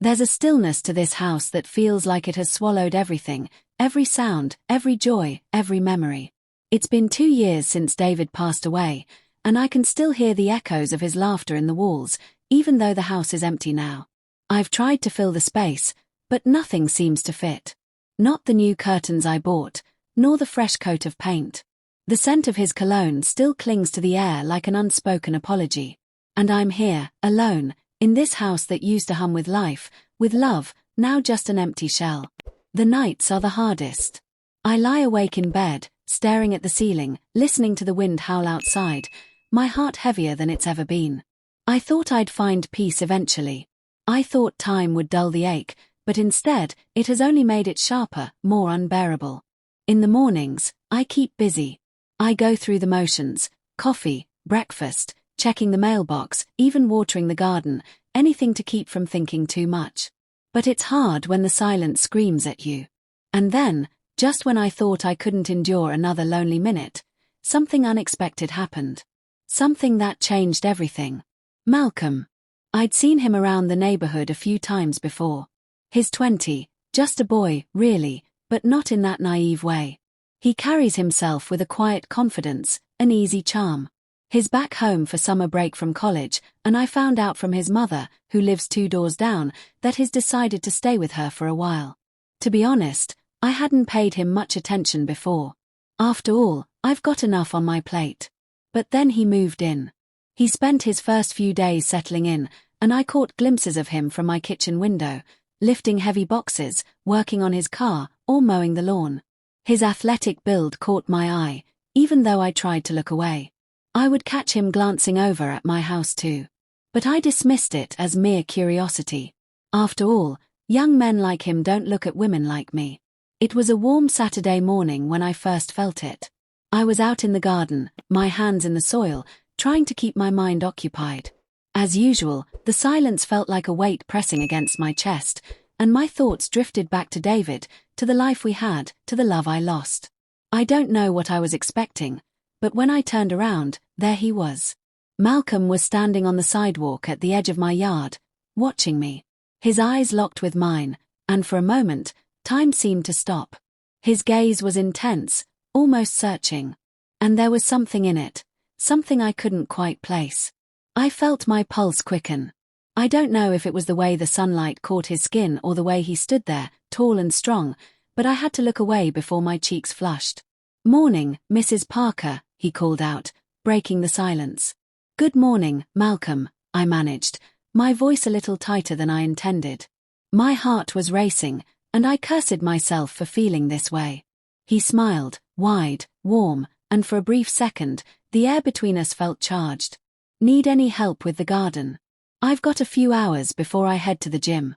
There's a stillness to this house that feels like it has swallowed everything, every sound, every joy, every memory. It's been 2 years since David passed away, and I can still hear the echoes of his laughter in the walls, even though the house is empty now. I've tried to fill the space, but nothing seems to fit. Not the new curtains I bought, nor the fresh coat of paint. The scent of his cologne still clings to the air like an unspoken apology. And I'm here, alone, in this house that used to hum with life, with love, now just an empty shell. The nights are the hardest. I lie awake in bed, staring at the ceiling, listening to the wind howl outside, my heart heavier than it's ever been. I thought I'd find peace eventually. I thought time would dull the ache, but instead, it has only made it sharper, more unbearable. In the mornings, I keep busy. I go through the motions: coffee, breakfast, checking the mailbox, even watering the garden, anything to keep from thinking too much. But it's hard when the silence screams at you. And then, just when I thought I couldn't endure another lonely minute, something unexpected happened. Something that changed everything. Malcolm. I'd seen him around the neighborhood a few times before. He's 20, just a boy, really, but not in that naive way. He carries himself with a quiet confidence, an easy charm. He's back home for summer break from college, and I found out from his mother, who lives 2 doors down, that he's decided to stay with her for a while. To be honest, I hadn't paid him much attention before. After all, I've got enough on my plate. But then he moved in. He spent his first few days settling in, and I caught glimpses of him from my kitchen window, lifting heavy boxes, working on his car, or mowing the lawn. His athletic build caught my eye, even though I tried to look away. I would catch him glancing over at my house too. But I dismissed it as mere curiosity. After all, young men like him don't look at women like me. It was a warm Saturday morning when I first felt it. I was out in the garden, my hands in the soil, trying to keep my mind occupied. As usual, the silence felt like a weight pressing against my chest, and my thoughts drifted back to David, to the life we had, to the love I lost. I don't know what I was expecting, but when I turned around, there he was. Malcolm was standing on the sidewalk at the edge of my yard, watching me. His eyes locked with mine, and for a moment, time seemed to stop. His gaze was intense, almost searching. And there was something in it, something I couldn't quite place. I felt my pulse quicken. I don't know if it was the way the sunlight caught his skin or the way he stood there, tall and strong, but I had to look away before my cheeks flushed. "Morning, Mrs. Parker," he called out, breaking the silence. "Good morning, Malcolm," I managed, my voice a little tighter than I intended. My heart was racing, and I cursed myself for feeling this way. He smiled, wide, warm, and for a brief second, the air between us felt charged. "Need any help with the garden? I've got a few hours before I head to the gym."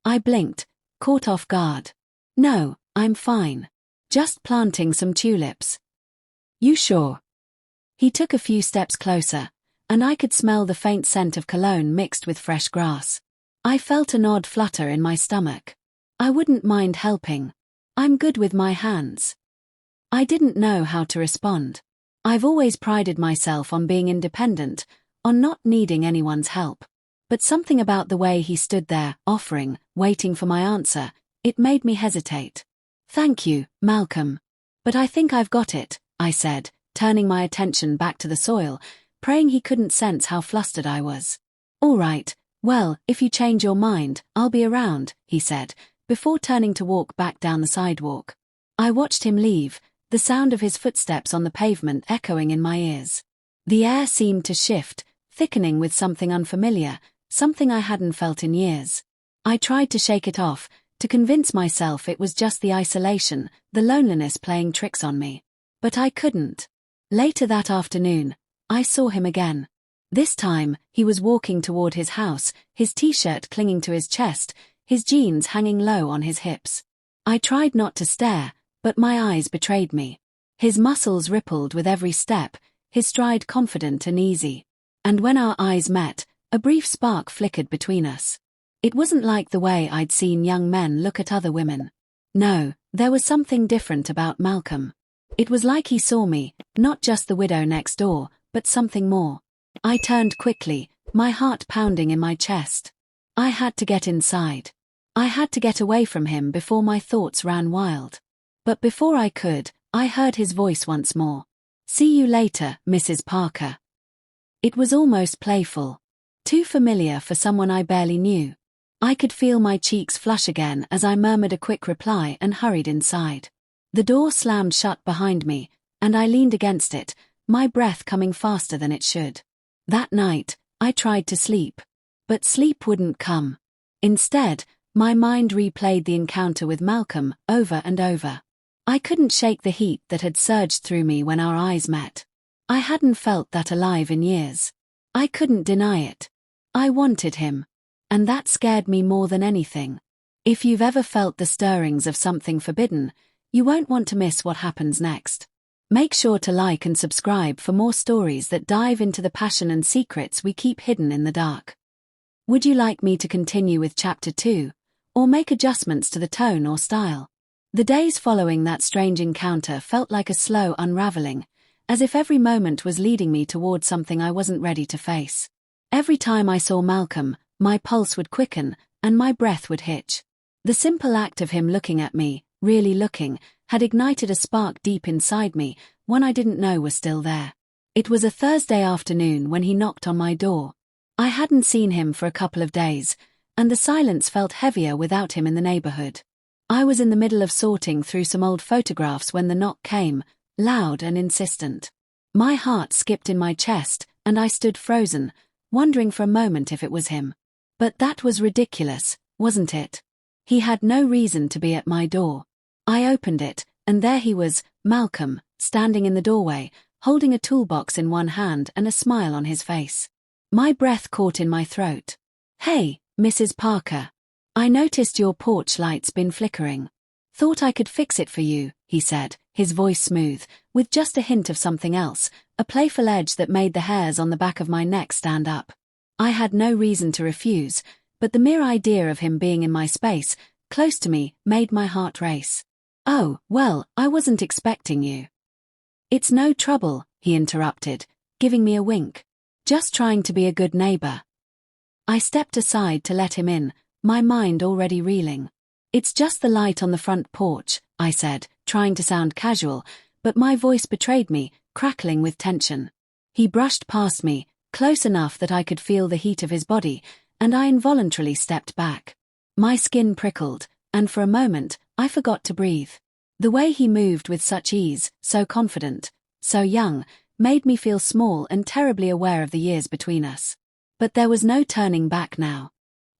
I blinked, caught off guard. "No, I'm fine. Just planting some tulips." "You sure?" He took a few steps closer, and I could smell the faint scent of cologne mixed with fresh grass. I felt an odd flutter in my stomach. "I wouldn't mind helping. I'm good with my hands." I didn't know how to respond. I've always prided myself on being independent, on not needing anyone's help. But something about the way he stood there, offering, waiting for my answer, it made me hesitate. "Thank you, Malcolm. But I think I've got it," I said, turning my attention back to the soil, praying he couldn't sense how flustered I was. "All right, well, if you change your mind, I'll be around," he said, before turning to walk back down the sidewalk. I watched him leave, the sound of his footsteps on the pavement echoing in my ears. The air seemed to shift, thickening with something unfamiliar, something I hadn't felt in years. I tried to shake it off, to convince myself it was just the isolation, the loneliness playing tricks on me. But I couldn't. Later that afternoon, I saw him again. This time, he was walking toward his house, his t-shirt clinging to his chest, his jeans hanging low on his hips. I tried not to stare, but my eyes betrayed me. His muscles rippled with every step, his stride confident and easy. And when our eyes met, a brief spark flickered between us. It wasn't like the way I'd seen young men look at other women. No, there was something different about Malcolm. It was like he saw me, not just the widow next door, but something more. I turned quickly, my heart pounding in my chest. I had to get inside. I had to get away from him before my thoughts ran wild. But before I could, I heard his voice once more. "See you later, Mrs. Parker." It was almost playful. Too familiar for someone I barely knew. I could feel my cheeks flush again as I murmured a quick reply and hurried inside. The door slammed shut behind me, and I leaned against it, my breath coming faster than it should. That night, I tried to sleep. But sleep wouldn't come. Instead, my mind replayed the encounter with Malcolm over and over. I couldn't shake the heat that had surged through me when our eyes met. I hadn't felt that alive in years. I couldn't deny it. I wanted him. And that scared me more than anything. If you've ever felt the stirrings of something forbidden, you won't want to miss what happens next. Make sure to like and subscribe for more stories that dive into the passion and secrets we keep hidden in the dark. Would you like me to continue with Chapter 2, or make adjustments to the tone or style? The days following that strange encounter felt like a slow unraveling, as if every moment was leading me toward something I wasn't ready to face. Every time I saw Malcolm, my pulse would quicken, and my breath would hitch. The simple act of him looking at me, really looking, had ignited a spark deep inside me, one I didn't know was still there. It was a Thursday afternoon when he knocked on my door. I hadn't seen him for a couple of days, and the silence felt heavier without him in the neighborhood. I was in the middle of sorting through some old photographs when the knock came, loud and insistent. My heart skipped in my chest, and I stood frozen, wondering for a moment if it was him. But that was ridiculous, wasn't it? He had no reason to be at my door. I opened it, and there he was, Malcolm, standing in the doorway, holding a toolbox in one hand and a smile on his face. My breath caught in my throat. "Hey, Mrs. Parker. I noticed your porch light's been flickering. Thought I could fix it for you," he said, his voice smooth, with just a hint of something else, a playful edge that made the hairs on the back of my neck stand up. I had no reason to refuse, but the mere idea of him being in my space, close to me, made my heart race. "Oh, well, I wasn't expecting you." "It's no trouble," he interrupted, giving me a wink. "Just trying to be a good neighbor." I stepped aside to let him in, my mind already reeling. "It's just the light on the front porch," I said, trying to sound casual, but my voice betrayed me, crackling with tension. He brushed past me, close enough that I could feel the heat of his body, and I involuntarily stepped back. My skin prickled, and for a moment, I forgot to breathe. The way he moved with such ease, so confident, so young, made me feel small and terribly aware of the years between us. But there was no turning back now.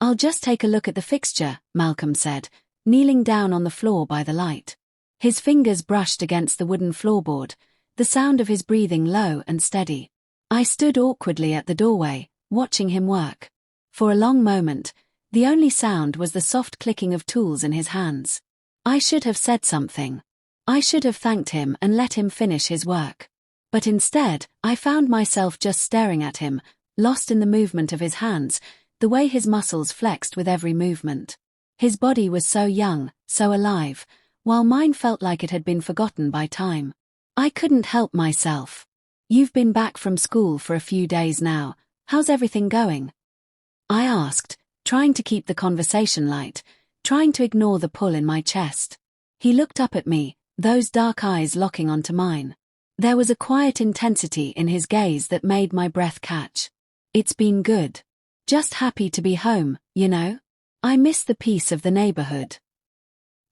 "I'll just take a look at the fixture," Malcolm said, kneeling down on the floor by the light. His fingers brushed against the wooden floorboard, the sound of his breathing low and steady. I stood awkwardly at the doorway, watching him work. For a long moment, the only sound was the soft clicking of tools in his hands. I should have said something. I should have thanked him and let him finish his work. But instead, I found myself just staring at him, lost in the movement of his hands, the way his muscles flexed with every movement. His body was so young, so alive, while mine felt like it had been forgotten by time. I couldn't help myself. "You've been back from school for a few days now. How's everything going?" I asked, trying to keep the conversation light, trying to ignore the pull in my chest. He looked up at me, those dark eyes locking onto mine. There was a quiet intensity in his gaze that made my breath catch. "It's been good. Just happy to be home, you know? I miss the peace of the neighborhood."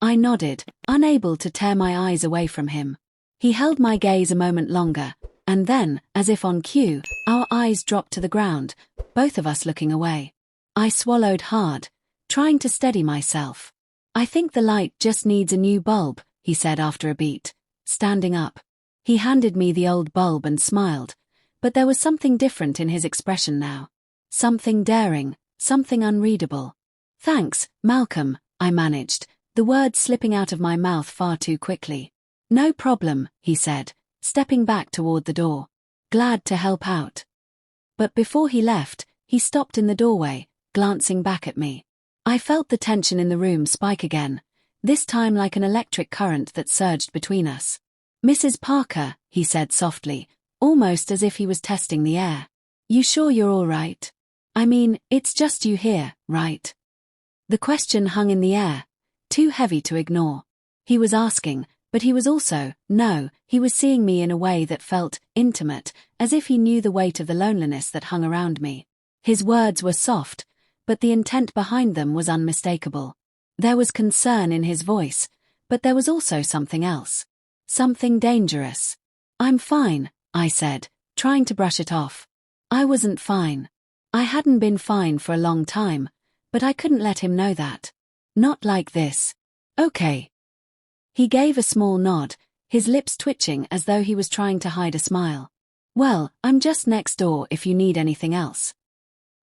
I nodded, unable to tear my eyes away from him. He held my gaze a moment longer, and then, as if on cue, our eyes dropped to the ground, both of us looking away. I swallowed hard, trying to steady myself. "I think the light just needs a new bulb," he said after a beat, standing up. He handed me the old bulb and smiled, but there was something different in his expression now. Something daring, something unreadable. "Thanks, Malcolm," I managed, the words slipping out of my mouth far too quickly. "No problem," he said, stepping back toward the door. "Glad to help out." But before he left, he stopped in the doorway, glancing back at me. I felt the tension in the room spike again, this time like an electric current that surged between us. "Mrs. Parker," he said softly, almost as if he was testing the air. "You sure you're all right?" I mean, it's just you here, right? The question hung in the air, too heavy to ignore. He was asking, but he was also, no, he was seeing me in a way that felt intimate, as if he knew the weight of the loneliness that hung around me. His words were soft, but the intent behind them was unmistakable. There was concern in his voice, but there was also something else. Something dangerous. I'm fine, I said, trying to brush it off. I wasn't fine. I hadn't been fine for a long time, but I couldn't let him know that. Not like this. Okay. He gave a small nod, his lips twitching as though he was trying to hide a smile. Well, I'm just next door if you need anything else.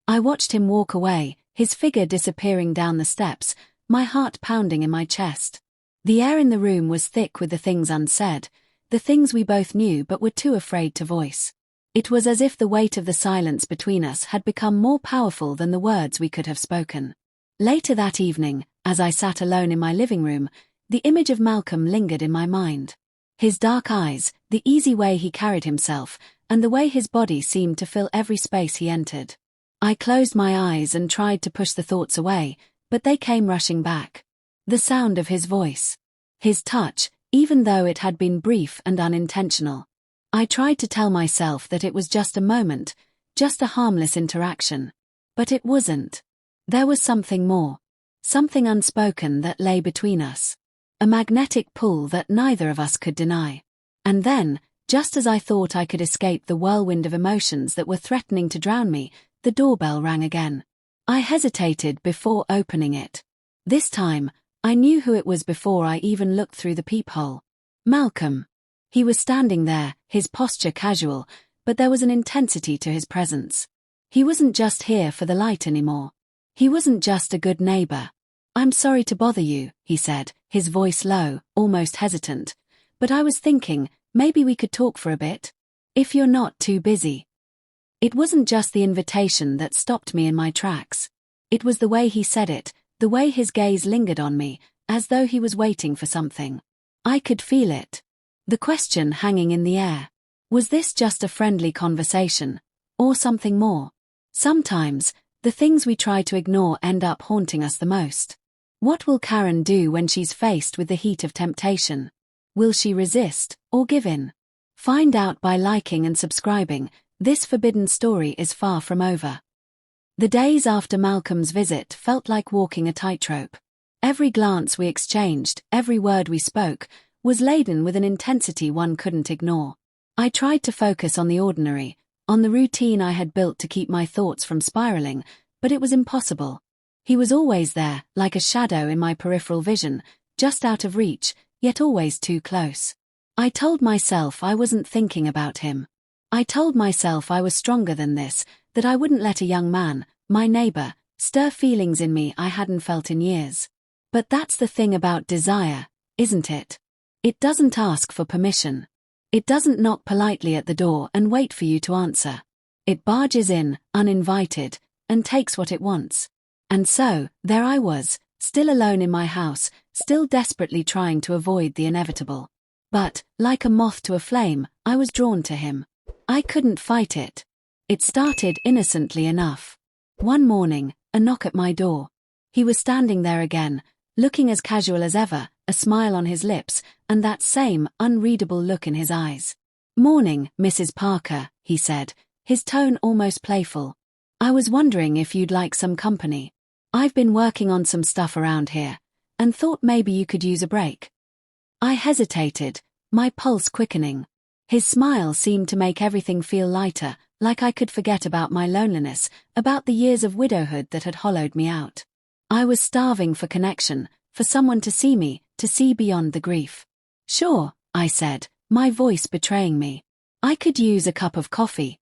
I watched him walk away, his figure disappearing down the steps, my heart pounding in my chest. The air in the room was thick with the things unsaid, the things we both knew but were too afraid to voice. It was as if the weight of the silence between us had become more powerful than the words we could have spoken. Later that evening, as I sat alone in my living room, the image of Malcolm lingered in my mind. His dark eyes, the easy way he carried himself, and the way his body seemed to fill every space he entered. I closed my eyes and tried to push the thoughts away, but they came rushing back. The sound of his voice. His touch, even though it had been brief and unintentional. I tried to tell myself that it was just a moment, just a harmless interaction. But it wasn't. There was something more. Something unspoken that lay between us. A magnetic pull that neither of us could deny. And then, just as I thought I could escape the whirlwind of emotions that were threatening to drown me, the doorbell rang again. I hesitated before opening it. This time, I knew who it was before I even looked through the peephole. Malcolm. He was standing there, his posture casual, but there was an intensity to his presence. He wasn't just here for the light anymore. He wasn't just a good neighbor. I'm sorry to bother you, he said, his voice low, almost hesitant. But I was thinking, maybe we could talk for a bit? If you're not too busy. It wasn't just the invitation that stopped me in my tracks. It was the way he said it, the way his gaze lingered on me, as though he was waiting for something. I could feel it. The question hanging in the air. Was this just a friendly conversation? Or something more? Sometimes, the things we try to ignore end up haunting us the most. What will Karen do when she's faced with the heat of temptation? Will she resist, or give in? Find out by liking and subscribing. This forbidden story is far from over. The days after Malcolm's visit felt like walking a tightrope. Every glance we exchanged, every word we spoke, was laden with an intensity one couldn't ignore. I tried to focus on the ordinary, on the routine I had built to keep my thoughts from spiraling, but it was impossible. He was always there, like a shadow in my peripheral vision, just out of reach, yet always too close. I told myself I wasn't thinking about him. I told myself I was stronger than this, that I wouldn't let a young man, my neighbor, stir feelings in me I hadn't felt in years. But that's the thing about desire, isn't it? It doesn't ask for permission. It doesn't knock politely at the door and wait for you to answer. It barges in, uninvited, and takes what it wants. And so, there I was, still alone in my house, still desperately trying to avoid the inevitable. But, like a moth to a flame, I was drawn to him. I couldn't fight it. It started innocently enough. One morning, a knock at my door. He was standing there again, looking as casual as ever, a smile on his lips, and that same, unreadable look in his eyes. "Morning, Mrs. Parker," he said, his tone almost playful. "I was wondering if you'd like some company. I've been working on some stuff around here, and thought maybe you could use a break." I hesitated, my pulse quickening. His smile seemed to make everything feel lighter, like I could forget about my loneliness, about the years of widowhood that had hollowed me out. I was starving for connection, for someone to see me, to see beyond the grief. "Sure," I said, my voice betraying me. "I could use a cup of coffee."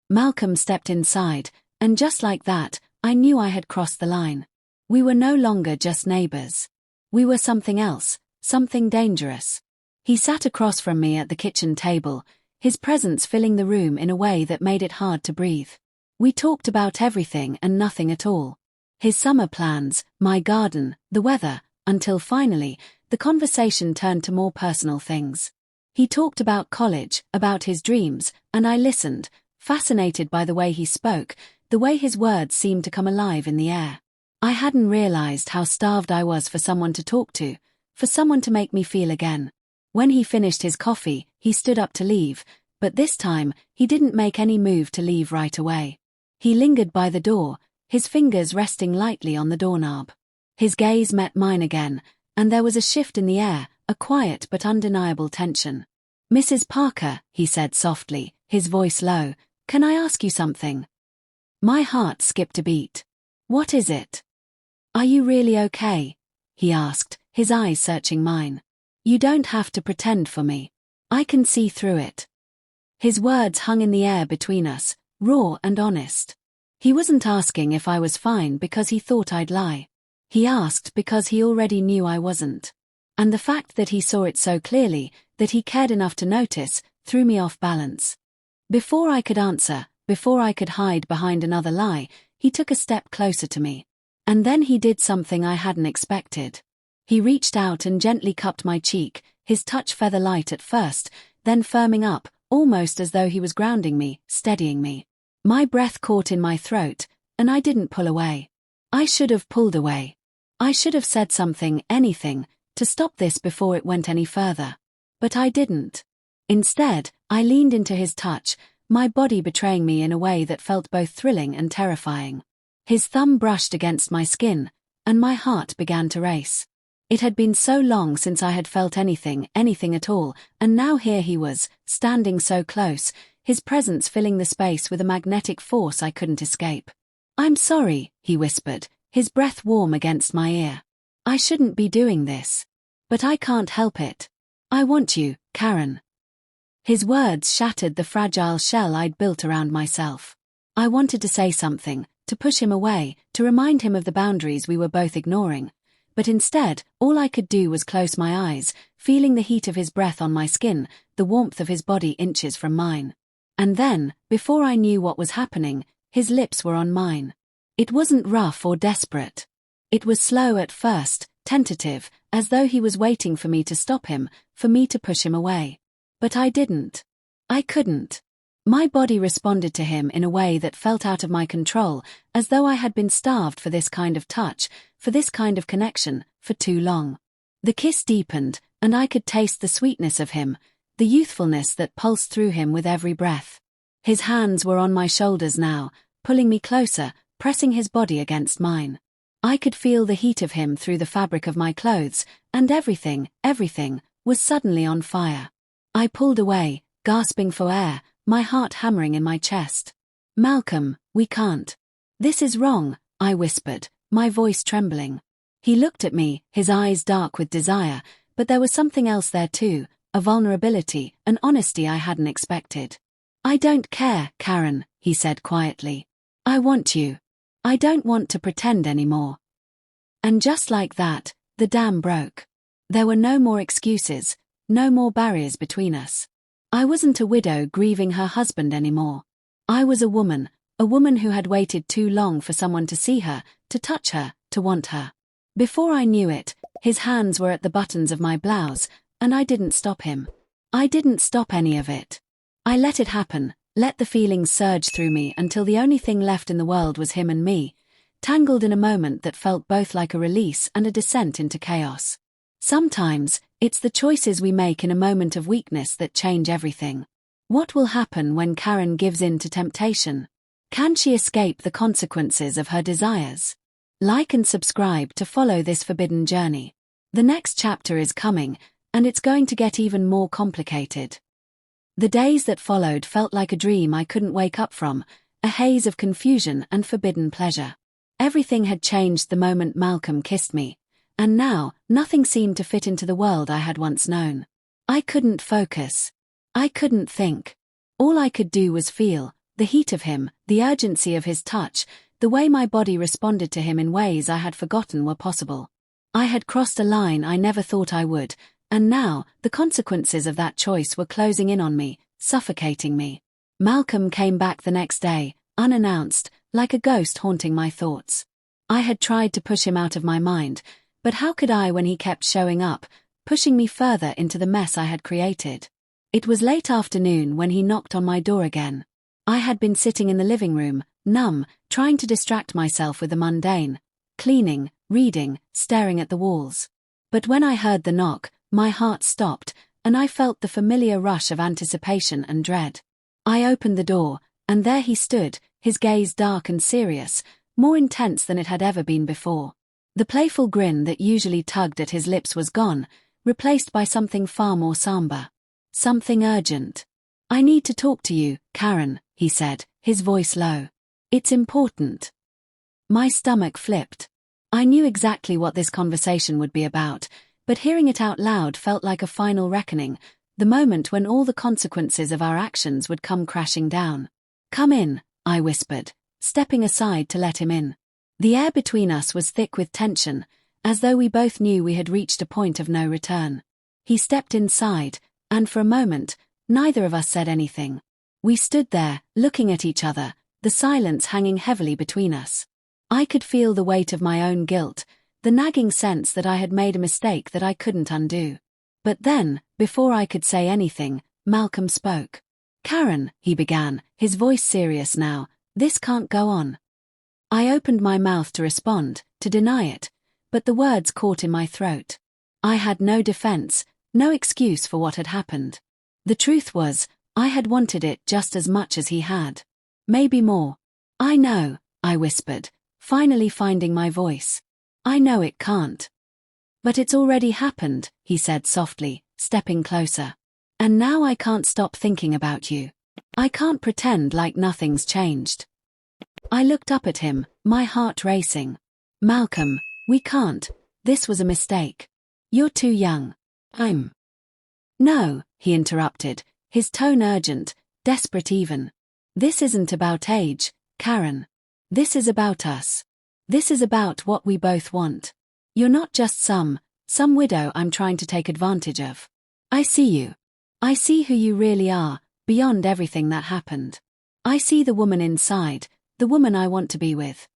Malcolm stepped inside, and just like that, I knew I had crossed the line. We were no longer just neighbors. We were something else, something dangerous. He sat across from me at the kitchen table, his presence filling the room in a way that made it hard to breathe. We talked about everything and nothing at all. His summer plans, my garden, the weather, until finally, the conversation turned to more personal things. He talked about college, about his dreams, and I listened, fascinated by the way he spoke, the way his words seemed to come alive in the air. I hadn't realized how starved I was for someone to talk to, for someone to make me feel again. When he finished his coffee, he stood up to leave, but this time, he didn't make any move to leave right away. He lingered by the door, his fingers resting lightly on the doorknob. His gaze met mine again, and there was a shift in the air, a quiet but undeniable tension. "Mrs. Parker," he said softly, his voice low, "can I ask you something?" My heart skipped a beat. "What is it?" "Are you really okay?" he asked, his eyes searching mine. "You don't have to pretend for me. I can see through it." His words hung in the air between us, raw and honest. He wasn't asking if I was fine because he thought I'd lie. He asked because he already knew I wasn't. And the fact that he saw it so clearly, that he cared enough to notice, threw me off balance. Before I could answer, before I could hide behind another lie, he took a step closer to me. And then he did something I hadn't expected. He reached out and gently cupped my cheek, his touch feather light at first, then firming up, almost as though he was grounding me, steadying me. My breath caught in my throat, and I didn't pull away. I should have pulled away. I should have said something, anything, to stop this before it went any further. But I didn't. Instead, I leaned into his touch, my body betraying me in a way that felt both thrilling and terrifying. His thumb brushed against my skin, and my heart began to race. It had been so long since I had felt anything at all, and now here he was, standing so close, his presence filling the space with a magnetic force I couldn't escape. "I'm sorry," he whispered, his breath warm against my ear. "I shouldn't be doing this. But I can't help it. I want you, Karen." His words shattered the fragile shell I'd built around myself. I wanted to say something, to push him away, to remind him of the boundaries we were both ignoring. But instead, all I could do was close my eyes, feeling the heat of his breath on my skin, the warmth of his body inches from mine. And then, before I knew what was happening, his lips were on mine. It wasn't rough or desperate. It was slow at first, tentative, as though he was waiting for me to stop him, for me to push him away. But I didn't. I couldn't. My body responded to him in a way that felt out of my control, as though I had been starved for this kind of touch, for this kind of connection, for too long. The kiss deepened, and I could taste the sweetness of him, the youthfulness that pulsed through him with every breath. His hands were on my shoulders now, pulling me closer, pressing his body against mine. I could feel the heat of him through the fabric of my clothes, and everything, was suddenly on fire. I pulled away, gasping for air, my heart hammering in my chest. "Malcolm, we can't. This is wrong," I whispered, my voice trembling. He looked at me, his eyes dark with desire, but there was something else there too, a vulnerability, an honesty I hadn't expected. "I don't care, Karen," he said quietly. "I want you. I don't want to pretend anymore." And just like that, the dam broke. There were no more excuses, no more barriers between us. I wasn't a widow grieving her husband anymore. I was a woman who had waited too long for someone to see her, to touch her, to want her. Before I knew it, his hands were at the buttons of my blouse, and I didn't stop him. I didn't stop any of it. I let it happen, let the feelings surge through me until the only thing left in the world was him and me, tangled in a moment that felt both like a release and a descent into chaos. Sometimes, it's the choices we make in a moment of weakness that change everything. What will happen when Karen gives in to temptation? Can she escape the consequences of her desires? Like and subscribe to follow this forbidden journey. The next chapter is coming, and it's going to get even more complicated. The days that followed felt like a dream I couldn't wake up from, a haze of confusion and forbidden pleasure. Everything had changed the moment Malcolm kissed me, and now, nothing seemed to fit into the world I had once known. I couldn't focus. I couldn't think. All I could do was feel, the heat of him, the urgency of his touch, the way my body responded to him in ways I had forgotten were possible. I had crossed a line I never thought I would, and now, the consequences of that choice were closing in on me, suffocating me. Malcolm came back the next day, unannounced, like a ghost haunting my thoughts. I had tried to push him out of my mind, but how could I when he kept showing up, pushing me further into the mess I had created? It was late afternoon when he knocked on my door again. I had been sitting in the living room, numb, trying to distract myself with the mundane. Cleaning, reading, staring at the walls. But when I heard the knock, my heart stopped, and I felt the familiar rush of anticipation and dread. I opened the door, and there he stood, his gaze dark and serious, more intense than it had ever been before. The playful grin that usually tugged at his lips was gone, replaced by something far more somber. Something urgent. "I need to talk to you, Karen," he said, his voice low. "It's important." My stomach flipped. I knew exactly what this conversation would be about, but hearing it out loud felt like a final reckoning, the moment when all the consequences of our actions would come crashing down. "Come in," I whispered, stepping aside to let him in. The air between us was thick with tension, as though we both knew we had reached a point of no return. He stepped inside, and for a moment, neither of us said anything. We stood there, looking at each other, the silence hanging heavily between us. I could feel the weight of my own guilt, the nagging sense that I had made a mistake that I couldn't undo. But then, before I could say anything, Malcolm spoke. "Karen," he began, his voice serious now, "this can't go on." I opened my mouth to respond, to deny it, but the words caught in my throat. I had no defense, no excuse for what had happened. The truth was, I had wanted it just as much as he had. Maybe more. "I know," I whispered, finally finding my voice. "I know it can't." "But it's already happened," he said softly, stepping closer. "And now I can't stop thinking about you. I can't pretend like nothing's changed." I looked up at him, my heart racing. "Malcolm, we can't. This was a mistake. You're too young. I'm—" "No," he interrupted, his tone urgent, desperate even. "This isn't about age, Karen. This is about us. This is about what we both want. You're not just some widow I'm trying to take advantage of. I see you. I see who you really are, beyond everything that happened. I see the woman inside, the woman I want to be with."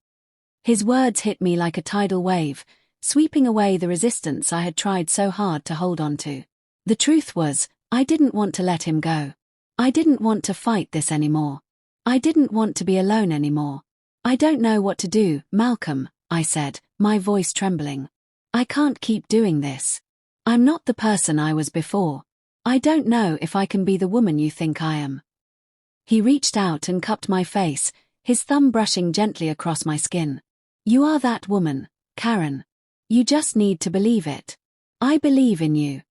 His words hit me like a tidal wave, sweeping away the resistance I had tried so hard to hold on to. The truth was, I didn't want to let him go. I didn't want to fight this anymore. I didn't want to be alone anymore. "I don't know what to do, Malcolm," I said, my voice trembling. "I can't keep doing this. I'm not the person I was before. I don't know if I can be the woman you think I am." He reached out and cupped my face, his thumb brushing gently across my skin. "You are that woman, Karen. You just need to believe it. I believe in you."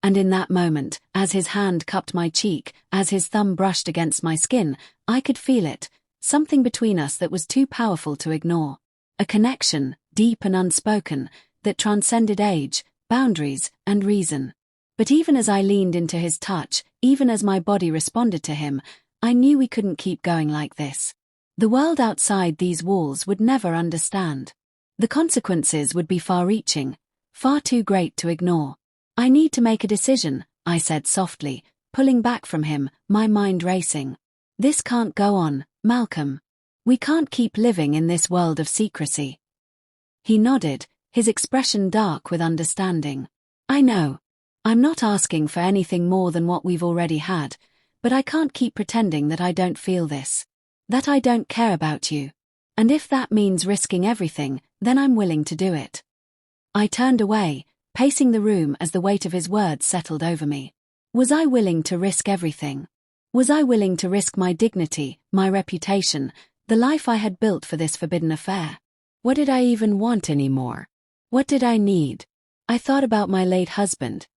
And in that moment, as his hand cupped my cheek, as his thumb brushed against my skin, I could feel it, something between us that was too powerful to ignore. A connection, deep and unspoken, that transcended age, boundaries, and reason. But even as I leaned into his touch, even as my body responded to him, I knew we couldn't keep going like this. The world outside these walls would never understand. The consequences would be far-reaching, far too great to ignore. "I need to make a decision," I said softly, pulling back from him, my mind racing. "This can't go on, Malcolm. We can't keep living in this world of secrecy." He nodded, his expression dark with understanding. "I know. I'm not asking for anything more than what we've already had, but I can't keep pretending that I don't feel this, that I don't care about you. And if that means risking everything, then I'm willing to do it." I turned away, pacing the room as the weight of his words settled over me. Was I willing to risk everything? Was I willing to risk my dignity, my reputation, the life I had built for this forbidden affair? What did I even want anymore? What did I need? I thought about my late husband,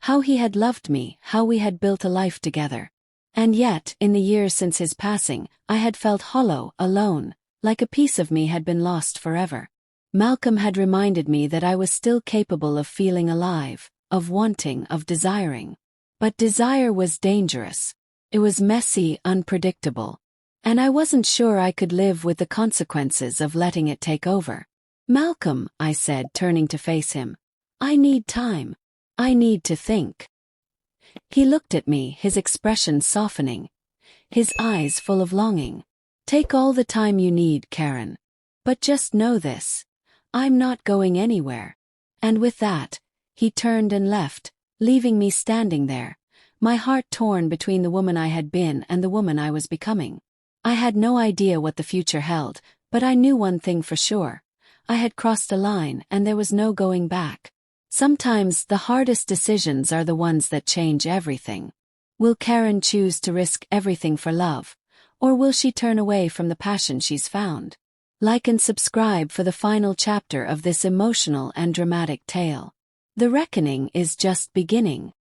how he had loved me, how we had built a life together. And yet, in the years since his passing, I had felt hollow, alone, like a piece of me had been lost forever. Malcolm had reminded me that I was still capable of feeling alive, of wanting, of desiring. But desire was dangerous. It was messy, unpredictable. And I wasn't sure I could live with the consequences of letting it take over. "Malcolm," I said, turning to face him, "I need time. I need to think." He looked at me, his expression softening, his eyes full of longing. "Take all the time you need, Karen. But just know this. I'm not going anywhere." And with that, he turned and left, leaving me standing there, my heart torn between the woman I had been and the woman I was becoming. I had no idea what the future held, but I knew one thing for sure. I had crossed a line and there was no going back. Sometimes the hardest decisions are the ones that change everything. Will Karen choose to risk everything for love? Or will she turn away from the passion she's found? Like and subscribe for the final chapter of this emotional and dramatic tale. The reckoning is just beginning.